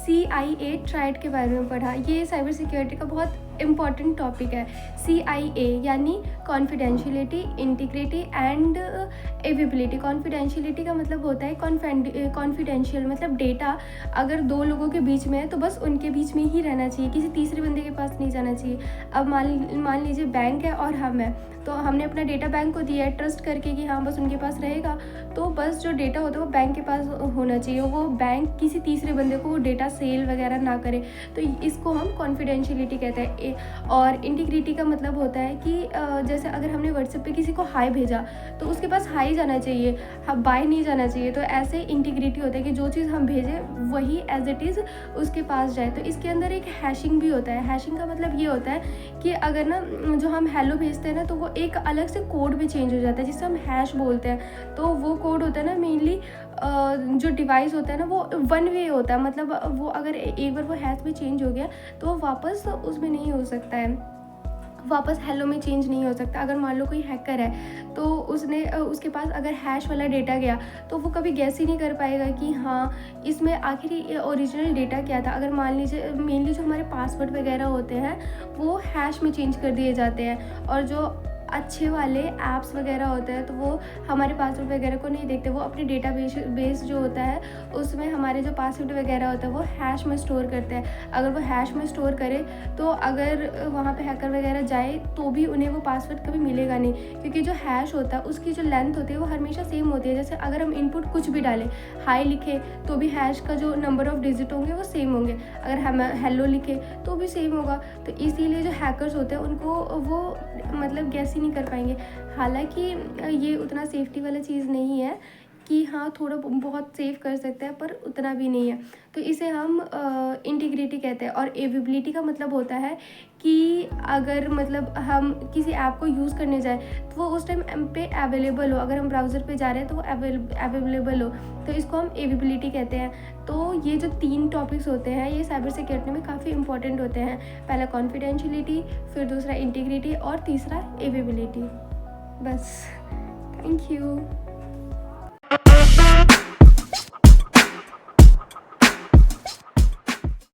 CIA triad के बारे में पढ़ा। ये साइबर सिक्योरिटी का बहुत इम्पॉर्टेंट टॉपिक है। CIA यानी confidentiality, integrity and availability. Confidentiality का मतलब होता है कॉन्फिडेंशियल मतलब डेटा अगर दो लोगों के बीच में है तो बस उनके बीच में ही रहना चाहिए, किसी तीसरे बंदे के पास नहीं जाना चाहिए। अब मान लीजिए बैंक है और हम है, तो हमने अपना डेटा बैंक को दिया है ट्रस्ट करके कि हाँ बस उनके पास रहेगा, तो बस जो डेटा होता है वो बैंक के पास होना चाहिए, वो बैंक किसी तीसरे बंदे को वो डेटा सेल वगैरह ना करे। तो इसको हम कॉन्फिडेंशियलिटी कहते हैं। और इंटीग्रिटी का मतलब होता है कि जैसे अगर हमने व्हाट्सएप पे किसी को हाई भेजा तो उसके पास हाई जाना चाहिए, बाय नहीं जाना चाहिए। तो ऐसे इंटीग्रिटी होता है कि जो चीज़ हम भेजें वही एज इट इज़ उसके पास जाए। तो इसके अंदर एक हैशिंग भी होता है। हैशिंग का मतलब ये होता है कि अगर ना जो हम हेलो भेजते हैं ना तो वो एक अलग से कोड में चेंज हो जाता है जिसे हम हैश बोलते हैं। तो वो कोड होता है ना मेनली जो डिवाइस होता है ना वो वन वे होता है, मतलब वो अगर एक बार वो हैश में चेंज हो गया तो वो वापस उसमें नहीं हो सकता है, वापस हेलो में चेंज नहीं हो सकता। अगर मान लो कोई हैकर है तो उसके पास अगर हैश वाला डेटा गया तो वो कभी गैस ही नहीं कर पाएगा कि हाँ इसमें आखिर ओरिजिनल डेटा क्या था। अगर मान लीजिए मेनली जो हमारे पासवर्ड वगैरह होते हैं वो हैश में चेंज कर दिए जाते हैं, और जो अच्छे वाले ऐप्स वगैरह होते हैं तो वो हमारे पासवर्ड वगैरह को नहीं देखते, वो अपने डेटा बेस जो होता है उसमें हमारे जो पासवर्ड वगैरह होता है वो हैश में स्टोर करते हैं। अगर वो हैश में स्टोर करे तो अगर वहाँ पे हैकर वगैरह जाए तो भी उन्हें वो पासवर्ड कभी मिलेगा नहीं, क्योंकि जो हैश होता है उसकी जो लेंथ होती है वो हमेशा सेम होती है। जैसे अगर हम इनपुट कुछ भी डालें, हाई लिखे तो भी हैश का जो नंबर ऑफ डिजिट होंगे वो सेम होंगे, अगर हम हेलो लिखे तो भी सेम होगा। तो इसीलिए जो हैकर्स होते हैं उनको वो मतलब गैस नहीं कर पाएंगे। हालांकि ये उतना सेफ्टी वाला चीज़ नहीं है कि हाँ थोड़ा बहुत सेफ कर सकते हैं, पर उतना भी नहीं है। तो इसे हम इंटीग्रिटी कहते हैं। और एवेबिलिटी का मतलब होता है कि अगर मतलब हम किसी ऐप को यूज़ करने जाए तो वो उस टाइम पे अवेलेबल हो, अगर हम ब्राउज़र पे जा रहे हैं तो वो अवेलेबल हो, तो इसको हम एवेबिलिटी कहते हैं। तो ये जो 3 टॉपिक्स होते हैं ये साइबर सिक्योरिटी में काफ़ी इंपॉर्टेंट होते हैं। पहला कॉन्फिडेंशियलिटी, फिर दूसरा इंटीग्रिटी और तीसरा एवेबिलिटी। बस, थैंक यू।